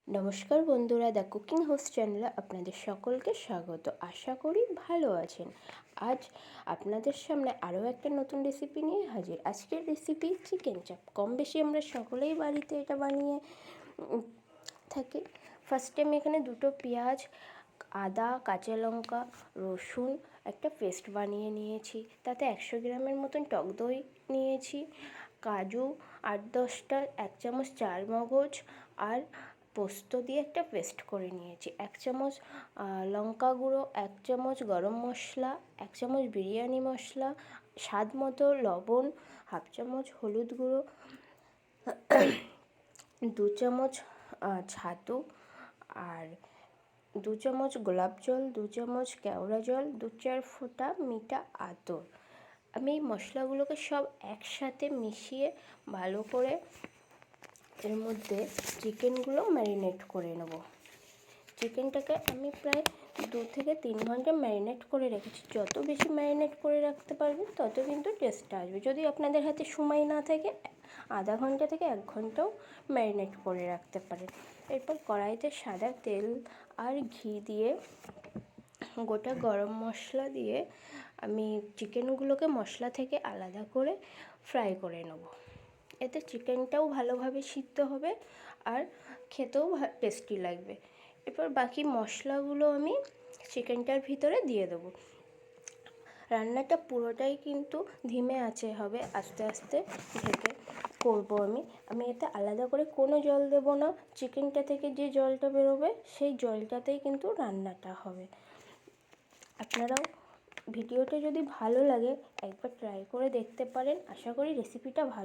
নমস্কার বন্ধুরা, the cooking house চ্যানেলে আপনাদের সকলকে স্বাগত। আশা করি ভালো আছেন। আজ আপনাদের সামনে আরও একটা নতুন রেসিপি নিয়ে হাজির। আজকের রেসিপি চিকেন চাপ। কম বেশি আমরা সকলেই বাড়িতে এটা বানিয়ে থাকি। ফার্স্টে আমি এখানে দুটো পেঁয়াজ, আদা, কাঁচা লঙ্কা, রসুন একটা পেস্ট বানিয়ে নিয়েছি। তাতে 100 গ্রামের মতন টক দই নিয়েছি, কাজু 8-10টা, 1 চামচ চারমগজ আর পোস্ত দিয়ে একটা পেস্ট করে নিয়েছি। 1 চামচ লঙ্কা গুঁড়ো, 1 চামচ গরম মশলা, 1 চামচ বিরিয়ানি মশলা, স্বাদ মতো লবণ, 1/2 চামচ হলুদ গুঁড়ো, 2 চামচ ছাতু, আর 2 চামচ গোলাপ জল, 2 চামচ কেওড়া জল, 2-4 ফোঁটা মিঠা আতর। আমি এই মশলাগুলোকে সব একসাথে মিশিয়ে ভালো করে এর মধ্যে চিকেনগুলো ম্যারিনেট করে নেব। চিকেনটাকে আমি প্রায় 2 থেকে 3 ঘন্টা ম্যারিনেট করে রেখেছি। যত বেশি ম্যারিনেট করে রাখতে পারবেন তত কিন্তু টেস্টটা আসবে। যদি আপনাদের হাতে সময় না থাকে, আধা ঘন্টা থেকে 1 ঘন্টাও ম্যারিনেট করে রাখতে পারেন। এরপর কড়াইতে সাদা তেল আর ঘি দিয়ে গোটা গরম মশলা দিয়ে আমি চিকেনগুলোকে মশলা থেকে আলাদা করে ফ্রাই করে নেব। এতে চিকেনটাও ভালোভাবে সিদ্ধ হবে আর খেতেও টেস্টি লাগবে। এরপর বাকি মশলাগুলো আমি চিকেনটার ভিতরে দিয়ে দেবো। রান্নাটা পুরোটাই কিন্তু ধিমে আঁচে হবে, আস্তে আস্তে ঢেকে করবো আমি এতে আলাদা করে কোনো জল দেব না। চিকেনটা থেকে যে জলটা বেরোবে সেই জলটাতেই কিন্তু রান্নাটা হবে। আপনারাও ভিডিওটা যদি ভালো লাগে একবার ট্রাই করে দেখতে পারেন। আশা করি রেসিপিটা ভালো